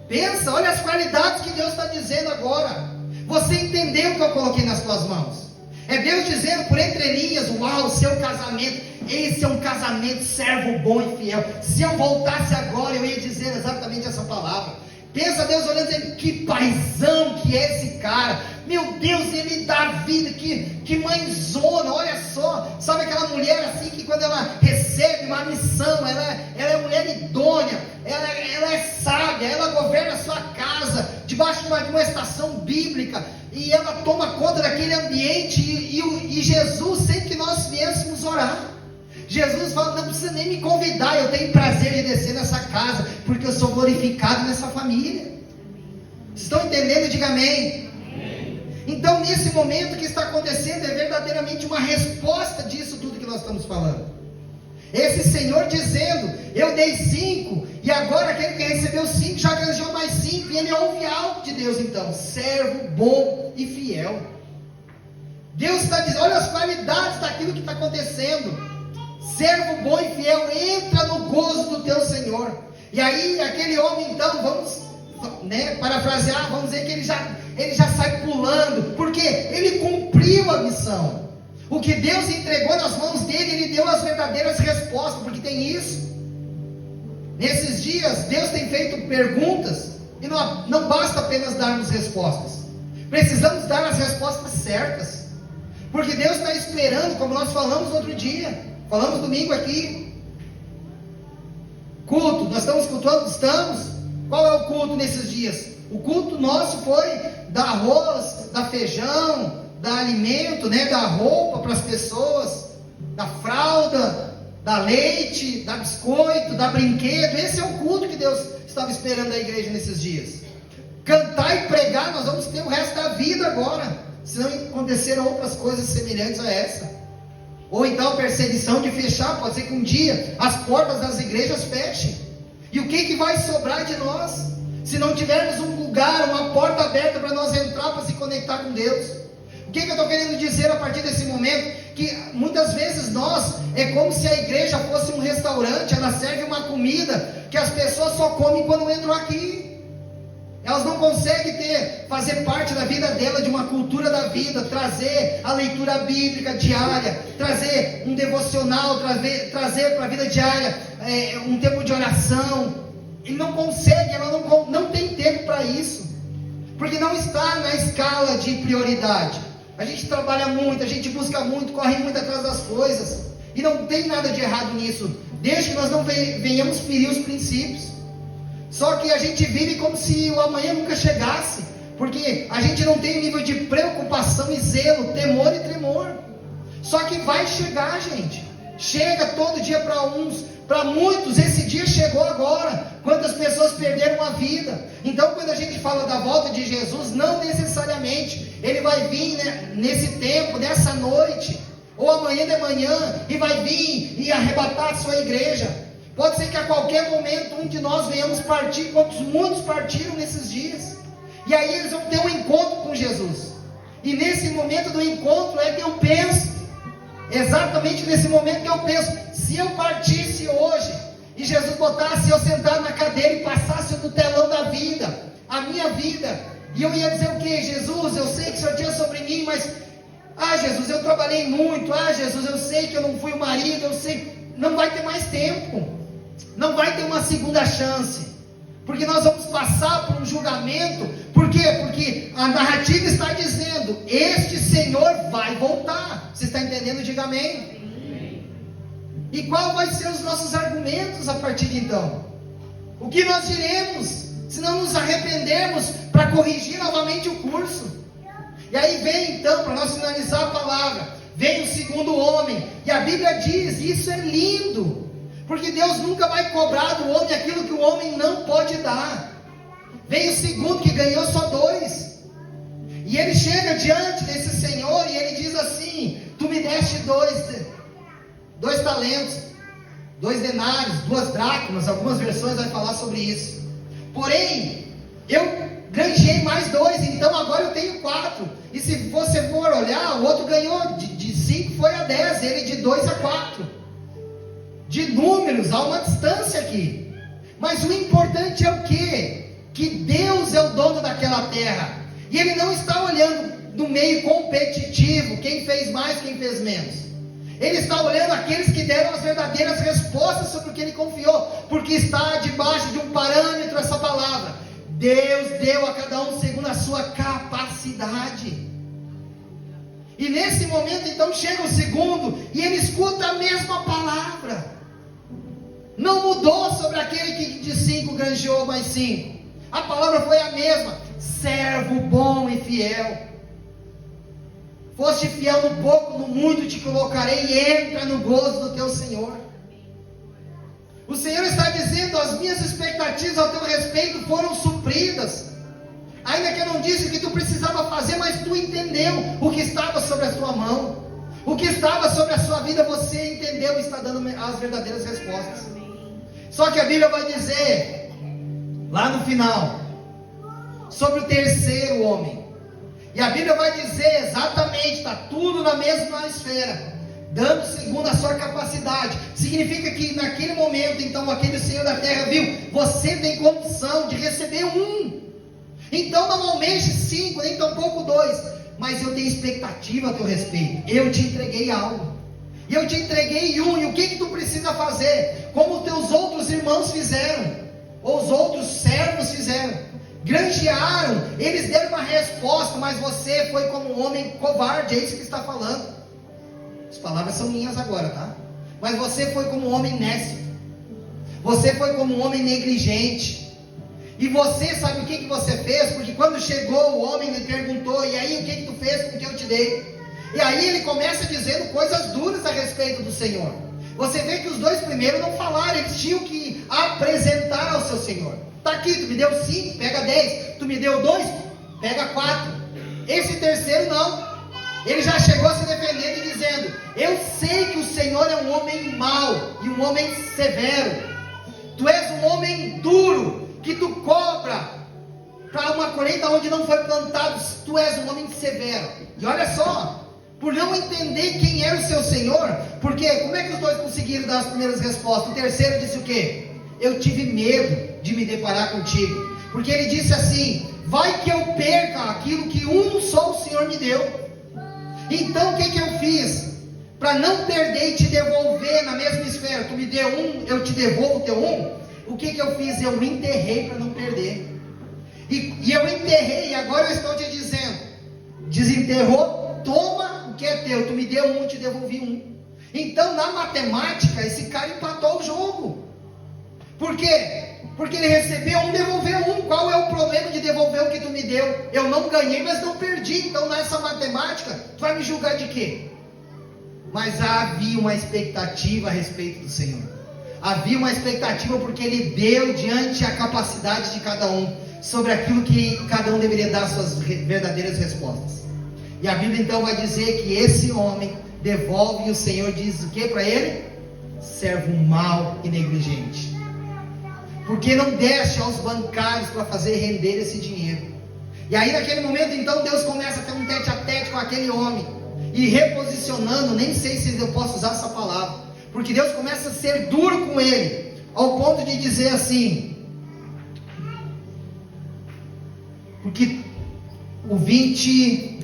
Pensa, olha as qualidades que Deus está dizendo agora. Você entendeu o que eu coloquei nas tuas mãos? É Deus dizendo por entre linhas: uau, seu casamento, esse é um casamento, servo bom e fiel. Se eu voltasse agora, eu ia dizer exatamente essa palavra. Pensa Deus olhando e dizendo: que paizão que é esse cara, meu Deus, ele dá vida, que mãezona, olha só. Sabe aquela mulher assim, que quando ela recebe uma missão, ela é mulher idônea, ela é sábia, ela governa a sua casa, debaixo de uma estação bíblica, e ela toma conta daquele ambiente, e Jesus, sempre que nós viéssemos orar, Jesus fala: não precisa nem me convidar, eu tenho prazer de descer nessa casa, porque eu sou glorificado nessa família. Vocês estão entendendo? Diga amém. Então nesse momento, o que está acontecendo é verdadeiramente uma resposta disso tudo que nós estamos falando. Esse Senhor dizendo: eu dei 5, e agora aquele que recebeu 5 já granjeou mais 5, e ele ouve algo de Deus. Então, servo bom e fiel. Deus está dizendo, olha as qualidades daquilo que está acontecendo. Servo bom e fiel, entra no gozo do teu Senhor. E aí aquele homem, então, vamos parafrasear, vamos dizer que ele já sai pulando, porque ele cumpriu a missão. O que Deus entregou nas mãos dele, ele deu as verdadeiras respostas, porque tem isso. Nesses dias, Deus tem feito perguntas, e não basta apenas darmos respostas, precisamos dar as respostas certas, porque Deus está esperando, como nós falamos no outro dia, falamos domingo aqui, culto, nós estamos cultuando? Estamos. Qual é o culto nesses dias? O culto nosso foi dar arroz, dar feijão, dar alimento, dar roupa para as pessoas, dar fralda, dar leite, dar biscoito, dar brinquedo. Esse é o culto que Deus estava esperando da igreja nesses dias. Cantar e pregar, nós vamos ter o resto da vida agora, se não acontecerem outras coisas semelhantes a essa. Ou então a perseguição de fechar, pode ser que um dia as portas das igrejas fechem. E o que vai sobrar de nós? Se não tivermos um lugar, uma porta aberta para nós entrar, para se conectar com Deus. O que eu estou querendo dizer a partir desse momento? Que muitas vezes é como se a igreja fosse um restaurante, ela serve uma comida que as pessoas só comem quando entram aqui. Elas não conseguem fazer parte da vida dela, de uma cultura da vida, trazer a leitura bíblica diária, trazer um devocional, trazer para a vida diária um tempo de oração. Ele não consegue, ela não tem tempo para isso, porque não está na escala de prioridade. A gente trabalha muito, a gente busca muito, corre muito atrás das coisas, e não tem nada de errado nisso, desde que nós não venhamos ferir os princípios. Só que a gente vive como se o amanhã nunca chegasse, porque a gente não tem um nível de preocupação e zelo, temor e tremor. Só que vai chegar, gente. Chega todo dia para uns, para muitos esse dia chegou agora. Quantas pessoas perderam a vida? Então quando a gente fala da volta de Jesus, não necessariamente ele vai vir nesse tempo, nessa noite, ou amanhã de manhã, e vai vir e arrebatar a sua igreja. Pode ser que a qualquer momento um de nós venhamos partir, como muitos partiram nesses dias. E aí eles vão ter um encontro com Jesus. E nesse momento do encontro é que eu penso, exatamente nesse momento que eu penso, se eu partisse hoje, e Jesus botasse eu sentado na cadeira e passasse no telão da vida, a minha vida, e eu ia dizer o que? Jesus, eu sei que o Senhor tinha sobre mim, mas Ah, Jesus, eu trabalhei muito. Ah, Jesus, eu sei que eu não fui o marido, eu sei. Não vai ter mais tempo. Não vai ter uma segunda chance. Porque nós vamos passar por um julgamento. Por quê? Porque a narrativa está dizendo: este Senhor vai voltar. Você está entendendo? Diga amém. E qual vai ser os nossos argumentos a partir de então? O que nós diremos se não nos arrependermos para corrigir novamente o curso? E aí vem então, para nós finalizar a palavra, vem o segundo homem. E a Bíblia diz, isso é lindo, porque Deus nunca vai cobrar do homem aquilo que o homem não pode dar. Vem o segundo que ganhou só 2. E ele chega diante desse Senhor e ele diz assim: tu me deste 2 talentos, 2 denários, 2 dracmas. Algumas versões vai falar sobre isso. Porém, eu granjeei mais 2, então agora eu tenho 4. E se você for olhar, o outro ganhou de 5 foi a 10, ele de 2 a 4. De números, há uma distância aqui. Mas o importante é o quê? Que Deus é o dono daquela terra. E Ele não está olhando no meio competitivo, quem fez mais, quem fez menos. Ele está olhando aqueles que deram as verdadeiras respostas sobre o que Ele confiou, porque está debaixo de um parâmetro essa palavra. Deus deu a cada um segundo a sua capacidade. E nesse momento então chega o segundo, e ele escuta a mesma palavra. Não mudou sobre aquele que de 5 granjeou mais 5. A palavra foi a mesma: servo bom e fiel. Foste fiel no pouco, no muito te colocarei, e entra no gozo do teu Senhor. O Senhor está dizendo: as minhas expectativas ao teu respeito foram supridas. Ainda que eu não disse o que tu precisava fazer, mas tu entendeu o que estava sobre a tua mão. O que estava sobre a sua vida, você entendeu e está dando as verdadeiras respostas. Só que a Bíblia vai dizer, lá no final, sobre o terceiro homem. E a Bíblia vai dizer exatamente, está tudo na mesma esfera, dando segundo a sua capacidade. Significa que naquele momento, então, aquele Senhor da terra viu: você tem condição de receber 1. Então normalmente 5, nem tampouco 2. Mas eu tenho expectativa a teu respeito. Eu te entreguei algo. E eu te entreguei 1. E o que tu precisa fazer? Como os teus outros irmãos fizeram, ou os outros servos fizeram. Granjearam, eles deram uma resposta, mas você foi como um homem covarde. É isso que está falando. As palavras são minhas agora, tá? Mas você foi como um homem nécio. Você foi como um homem negligente. E você sabe o que você fez? Porque quando chegou o homem lhe perguntou: e aí, o que tu fez com o que eu te dei? E aí ele começa dizendo coisas duras a respeito do Senhor. Você vê que os 2 primeiros não falaram, eles tinham que apresentar ao seu Senhor. Está aqui, tu me deu 5, pega 10. Tu me deu 2, pega 4. Esse terceiro não. Ele já chegou se defendendo e dizendo: eu sei que o Senhor é um homem mau e um homem severo. Tu és um homem duro, que tu cobra para uma colheita onde não foi plantado. Tu és um homem severo. E olha só, por não entender quem era o seu Senhor, porque como é que os 2 conseguiram dar as primeiras respostas? O terceiro disse o quê? Eu tive medo de me deparar contigo, porque ele disse assim: vai que eu perca aquilo que só o Senhor me deu. Então o que eu fiz? Para não perder e te devolver na mesma esfera. Tu me deu 1, eu te devolvo o teu 1. O que eu fiz? Eu enterrei para não perder. E eu enterrei, e agora eu estou te dizendo: desenterrou, toma o que é teu. Tu me deu 1, te devolvi 1. Então na matemática, esse cara empatou o jogo. Por quê? Porque ele recebeu 1, devolveu 1. Qual é o problema de devolver o que tu me deu? Eu não ganhei, mas não perdi. Então nessa matemática, tu vai me julgar de quê? Mas havia uma expectativa a respeito do Senhor. Havia uma expectativa, porque Ele deu diante a capacidade de cada um, sobre aquilo que cada um deveria dar suas verdadeiras respostas. E a Bíblia então vai dizer que esse homem devolve, e o Senhor diz o que para ele? Servo mau e negligente. Porque não deste aos bancários para fazer render esse dinheiro. E aí naquele momento então Deus começa a ter um tete a tete com aquele homem, e reposicionando, nem sei se eu posso usar essa palavra, porque Deus começa a ser duro com ele, ao ponto de dizer assim, porque o 20,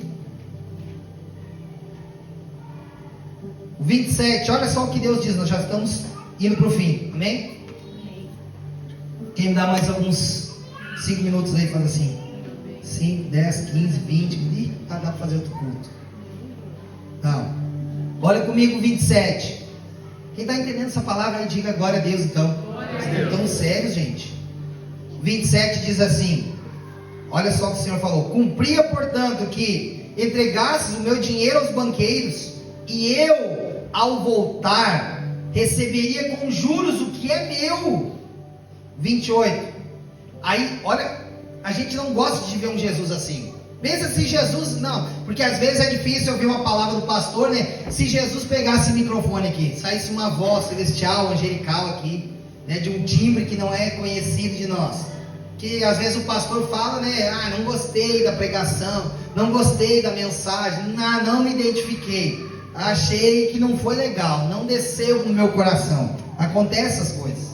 O 27, olha só o que Deus diz, nós já estamos indo para o fim, amém? Quem me dá mais alguns 5 minutos aí, faz assim, 5, 10, 15, 20, e dá para fazer outro culto. Não, olha comigo o 27, quem está entendendo essa palavra aí, diga glória a Deus então. Vocês estão tão sérios, gente. O 27 diz assim, olha só o que o Senhor falou: cumpria, portanto, que entregasses o meu dinheiro aos banqueiros, e eu, ao voltar, receberia com juros o que é meu. 28. Aí, olha, a gente não gosta de ver um Jesus assim. Pensa se Jesus, não, porque às vezes é difícil ouvir uma palavra do pastor, né? Se Jesus pegasse o microfone aqui, saísse uma voz celestial, angelical aqui, né? De um timbre que não é conhecido de nós. Que às vezes o pastor fala, né? Ah, não gostei da pregação, não gostei da mensagem, não me identifiquei, achei que não foi legal, não desceu no meu coração. Acontece essas coisas.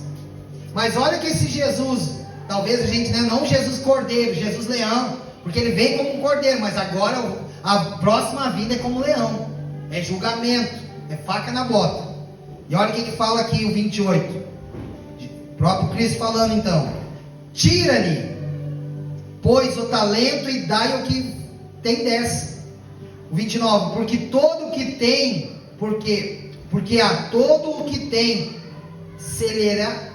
Mas olha que esse Jesus, talvez a gente, né? Não Jesus Cordeiro, Jesus Leão, porque ele vem como um cordeiro, mas agora a próxima vida é como leão, é julgamento, é faca na bota. E olha o que fala aqui o 28, o próprio Cristo falando então: tira-lhe, pois o talento, e dai o que tem 10. O 29, porque todo o que tem, porque a todo o que tem se lhe dará.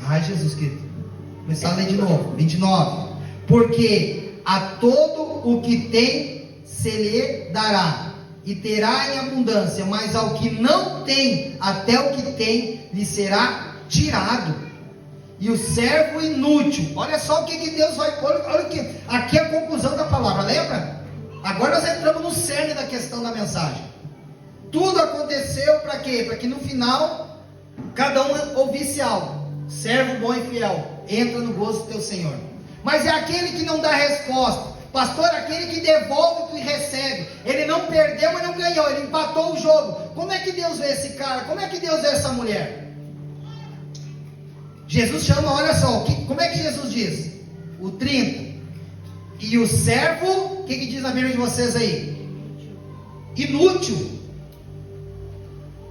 Ai, Jesus querido, vou começar a ler de novo. 29, porque a todo o que tem se lhe dará, e terá em abundância, mas ao que não tem, até o que tem lhe será tirado. E o servo inútil, olha só o que Deus vai pôr, olha que aqui é a conclusão da palavra, lembra? Agora nós entramos no cerne da questão da mensagem. Tudo aconteceu para quê? Para que no final cada um ouvisse algo. Servo bom e fiel, entra no gozo do teu Senhor. Mas é aquele que não dá resposta, pastor, aquele que devolve o que recebe. Ele não perdeu, mas não ganhou, ele empatou o jogo. Como é que Deus vê esse cara? Como é que Deus vê essa mulher? Jesus chama, olha só, como é que Jesus diz? O 30. E o servo, o que diz na Bíblia de vocês aí? Inútil.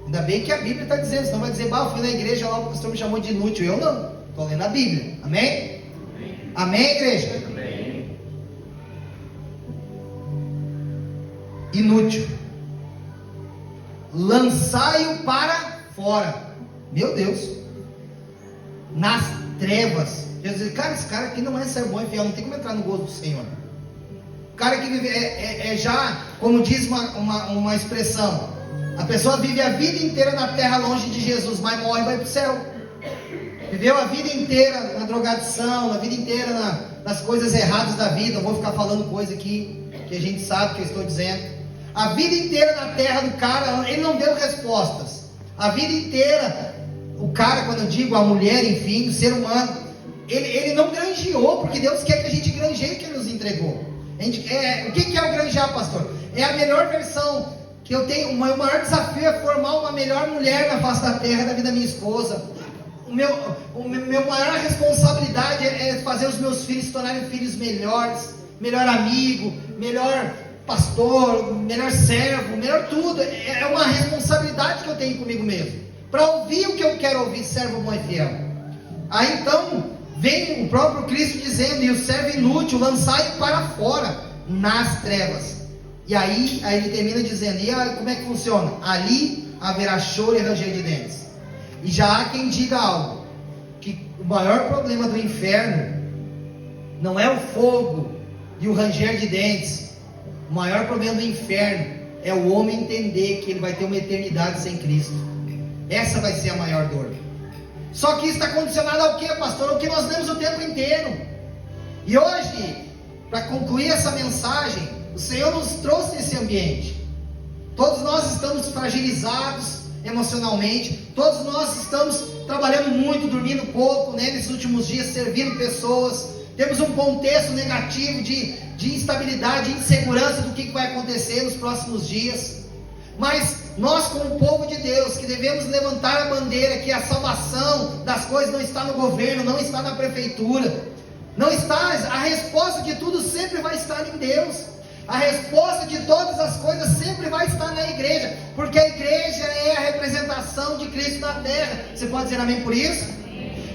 Ainda bem que a Bíblia está dizendo, senão vai dizer, eu fui na igreja lá, o pastor me chamou de inútil. Eu não, estou lendo a Bíblia, amém? Amém, igreja? Amém. Inútil. Lançai-o para fora. Meu Deus. Nas trevas. Jesus diz, cara, esse cara aqui não é ser bom e fiel, não tem como entrar no gozo do Senhor. O cara que vive, já, como diz uma expressão, a pessoa vive a vida inteira na terra longe de Jesus, mas morre e vai para o céu. Viveu a vida inteira na drogadição, a vida inteira nas coisas erradas da vida. Não vou ficar falando coisa aqui que a gente sabe que eu estou dizendo. A vida inteira na terra do cara, ele não deu respostas. A vida inteira, o cara, quando eu digo a mulher, enfim, o ser humano, ele não granjeou, porque Deus quer que a gente granjeie o que ele nos entregou. O que é o granjear, pastor? É a melhor versão que eu tenho. O meu maior desafio é formar uma melhor mulher na face da terra, da vida da minha esposa. Meu maior responsabilidade é fazer os meus filhos se tornarem filhos melhores, melhor amigo, melhor pastor, melhor servo, melhor tudo. É uma responsabilidade que eu tenho comigo mesmo, para ouvir o que eu quero ouvir, servo bom e fiel. Aí então vem o próprio Cristo dizendo: e o servo inútil lançai para fora nas trevas. E aí ele termina dizendo: e aí, como é que funciona? Ali haverá choro e ranger de dentes. E já há quem diga algo, que o maior problema do inferno não é o fogo e o ranger de dentes. O maior problema do inferno é o homem entender que ele vai ter uma eternidade sem Cristo. Essa vai ser a maior dor. Só que isso está condicionado ao que, pastor? Ao que nós lemos o tempo inteiro. E hoje, para concluir essa mensagem, o Senhor nos trouxe nesse ambiente. Todos nós estamos fragilizados emocionalmente, todos nós estamos trabalhando muito, dormindo pouco, né, nesses últimos dias, servindo pessoas. Temos um contexto negativo de instabilidade, de insegurança do que vai acontecer nos próximos dias. Mas nós, como povo de Deus, que devemos levantar a bandeira que a salvação das coisas não está no governo, não está na prefeitura, não está, a resposta de tudo sempre vai estar em Deus. A resposta de todas as coisas sempre vai estar na igreja, porque a igreja é a representação de Cristo na terra. Você pode dizer amém por isso?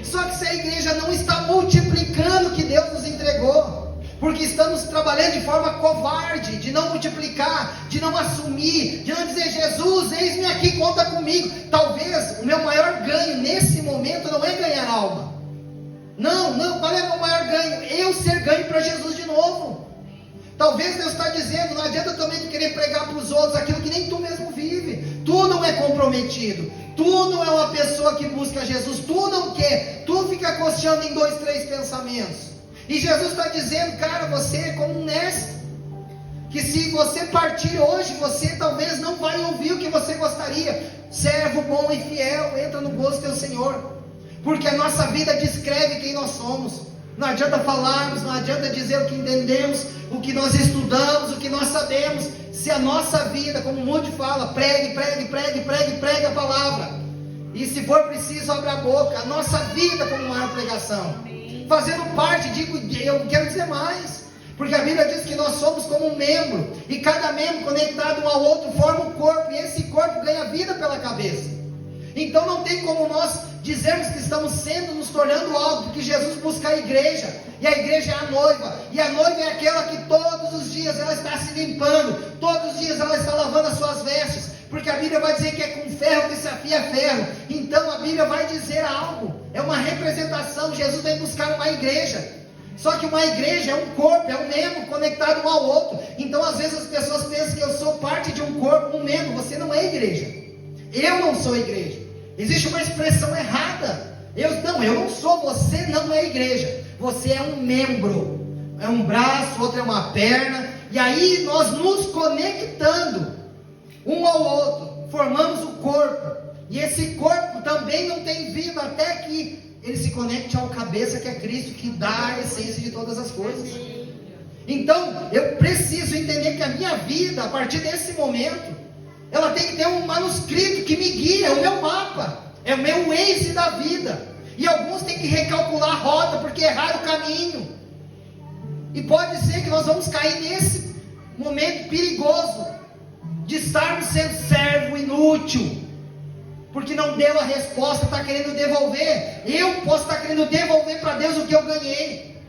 Só que se a igreja não está multiplicando o que Deus nos entregou, porque estamos trabalhando de forma covarde, de não multiplicar, de não assumir, de não dizer: Jesus, eis-me aqui, conta comigo. Talvez o meu maior ganho nesse momento não é ganhar alma. Não, qual é o meu maior ganho? Eu ser ganho para Jesus de novo. Talvez Deus está dizendo: não adianta também tu querer pregar para os outros aquilo que nem tu mesmo vive. Tu não é comprometido, tu não é uma pessoa que busca Jesus, tu não quer, tu fica costeando em 2, 3 pensamentos. E Jesus está dizendo: cara, você é como um mestre, que se você partir hoje, você talvez não vai ouvir o que você gostaria. Servo bom e fiel, entra no gosto do teu Senhor, porque a nossa vida descreve quem nós somos. Não adianta falarmos, não adianta dizer o que entendemos, o que nós estudamos, o que nós sabemos, se a nossa vida, como o Moody fala, pregue a palavra, e se for preciso, abre a boca. A nossa vida como uma pregação, fazendo parte, eu quero dizer mais, porque a Bíblia diz que nós somos como um membro, e cada membro conectado um ao outro forma um corpo, e esse corpo ganha vida pela cabeça. Então não tem como nós dizermos que estamos nos tornando algo, porque Jesus busca a igreja, e a igreja é a noiva, e a noiva é aquela que todos os dias ela está se limpando, todos os dias ela está lavando as suas vestes, porque a Bíblia vai dizer que é com ferro que se afia ferro. Então a Bíblia vai dizer algo, é uma representação. Jesus vem buscar uma igreja, só que uma igreja é um corpo, é um membro conectado um ao outro. Então às vezes as pessoas pensam que eu sou parte de um corpo, um membro. Você não é igreja, eu não sou igreja. Existe uma expressão errada. Eu não sou, você não é igreja. Você é um membro, é um braço, outro é uma perna, e aí nós nos conectando um ao outro, formamos o corpo, e esse corpo também não tem vida até que ele se conecte ao cabeça, que é Cristo, que dá a essência de todas as coisas. Então eu preciso entender que a minha vida, a partir desse momento, ela tem que ter um manuscrito que me guia, é o meu mapa, é o meu Waze da vida. E alguns têm que recalcular a rota, porque erraram o caminho. E pode ser que nós vamos cair nesse momento perigoso, de estarmos sendo servo inútil, porque não deu a resposta, está querendo devolver. Eu posso estar querendo devolver para Deus o que eu ganhei,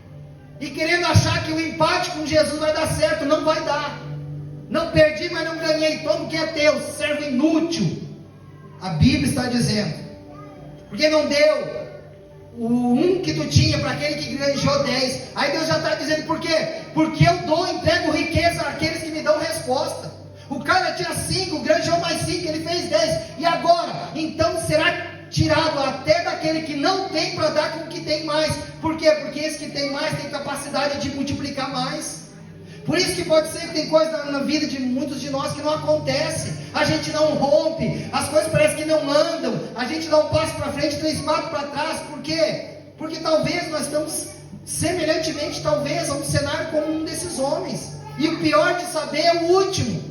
e querendo achar que o empate com Jesus vai dar certo. Não vai dar. Não perdi, mas não ganhei. Toma o que é teu, servo inútil. A Bíblia está dizendo, porque não deu o 1 que tu tinha para aquele que ganhou 10. Aí Deus já está dizendo: por quê? Porque eu entrego riqueza àqueles que me dão resposta. O cara tinha 5, granjeou mais 5, ele fez 10. E agora? Então será tirado até daquele que não tem para dar com o que tem mais. Por quê? Porque esse que tem mais tem capacidade de multiplicar mais. Por isso que pode ser que tem coisa na vida de muitos de nós que não acontece. A gente não rompe, as coisas parecem que não andam, a gente dá um passo para frente, 3 passos para trás. Por quê? Porque talvez nós estamos semelhantemente, talvez, a um cenário como um desses homens. E o pior de saber é o último.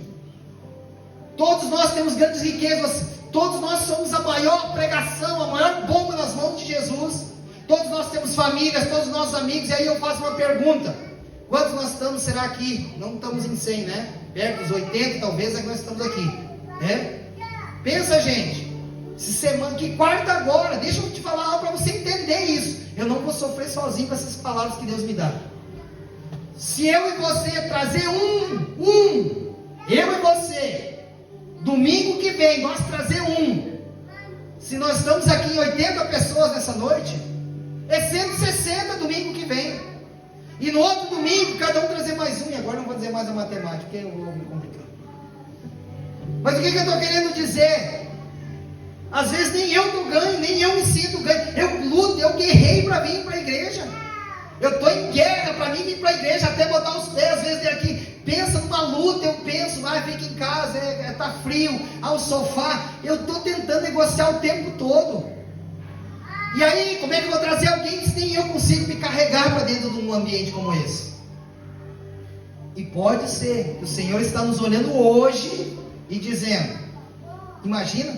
Todos nós temos grandes riquezas, todos nós somos a maior pregação, a maior bomba nas mãos de Jesus. Todos nós temos famílias, todos os nossos amigos. E aí eu faço uma pergunta: quantos nós estamos, será aqui? Não estamos em 100, né? Perto dos 80 talvez é que nós estamos aqui, né? Pensa, gente, que quarta agora, deixa eu te falar algo para você entender isso. Eu não vou sofrer sozinho com essas palavras que Deus me dá. Se eu e você trazer eu e você, domingo que vem, nós trazer se nós estamos aqui em 80 pessoas nessa noite, é 160 domingo que vem. E no outro domingo, cada um trazer mais e agora não vou dizer mais a matemática, porque eu vou me complicar. Mas o que eu estou querendo dizer? Às vezes nem eu estou ganho, nem eu me sinto ganho. Eu luto, eu guerrei para vir para a igreja. Eu estou em guerra para mim vir para a igreja, até botar os pés, às vezes aqui. Pensa numa luta, eu penso, fica em casa, está frio, ao sofá. Eu estou tentando negociar o tempo todo. E aí, como é que eu vou trazer alguém se nem eu consigo me carregar para dentro de um ambiente como esse? E pode ser que o Senhor está nos olhando hoje e dizendo: imagina,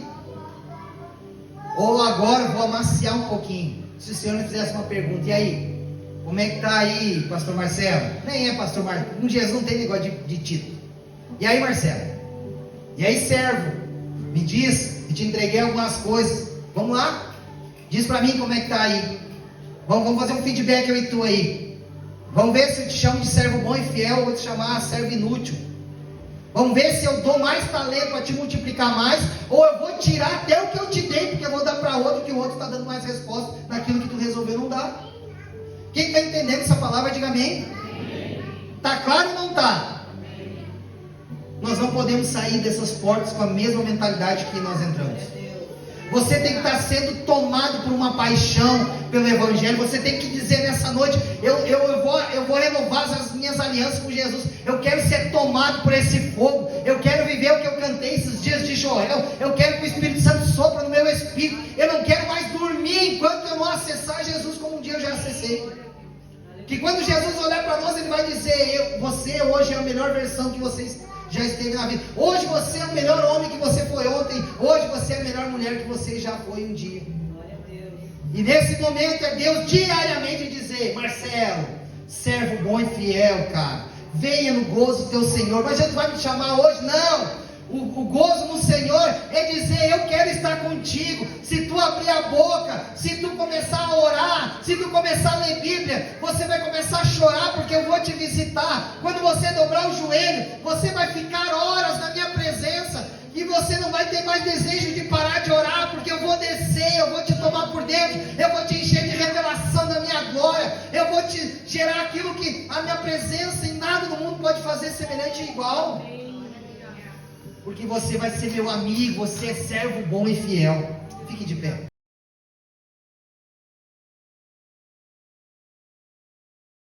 ou agora vou amaciar um pouquinho. Se o Senhor me fizesse uma pergunta: e aí? Como é que tá aí, pastor Marcelo? Nem é pastor Marcelo. Com Jesus não tem negócio de título. E aí, Marcelo? E aí, servo? Me diz, eu te entreguei algumas coisas. Vamos lá? Diz para mim como é que tá aí. Vamos fazer um feedback eu e tu aí. Vamos ver se eu te chamo de servo bom e fiel ou vou te chamar servo inútil. Vamos ver se eu dou mais talento para te multiplicar mais, ou eu vou tirar até o que eu te dei, porque eu vou dar para outro, que o outro está dando mais resposta naquilo que tu resolveu não dar. Quem está entendendo essa palavra, diga amém. Está claro ou não está? Nós não podemos sair dessas portas com a mesma mentalidade que nós entramos. Você tem que estar sendo tomado por uma paixão pelo Evangelho. Você tem que dizer nessa noite: eu vou renovar as minhas alianças com Jesus. Eu quero ser tomado por esse fogo. Eu quero viver o que eu cantei esses dias de Joel. Eu quero que o Espírito Santo sopra no meu espírito. Eu não quero mais dormir enquanto eu não acessar Jesus como um dia eu já acessei. Que quando Jesus olhar para nós, Ele vai dizer: você hoje é a melhor versão que vocês já esteve na vida. Hoje você é o melhor homem que você foi ontem. Hoje você é a melhor mulher que você já foi um dia. E nesse momento é Deus diariamente dizer: Marcelo, servo bom e fiel, cara, venha no gozo do teu Senhor. Mas Jesus vai me chamar hoje? Não. O gozo no Senhor é dizer: eu quero estar contigo. Se tu abrir a boca, se tu começar a orar, se tu começar a ler Bíblia, você vai começar a chorar, porque eu vou te visitar. Quando você dobrar o joelho, você vai ficar horas na minha presença, e você não vai ter mais desejo de parar de orar, porque eu vou descer, eu vou te tomar por dentro, eu vou te encher de revelação da minha glória, eu vou te gerar aquilo que a minha presença em nada no mundo pode fazer semelhante e igual. Porque você vai ser meu amigo, você é servo bom e fiel. Fique de pé.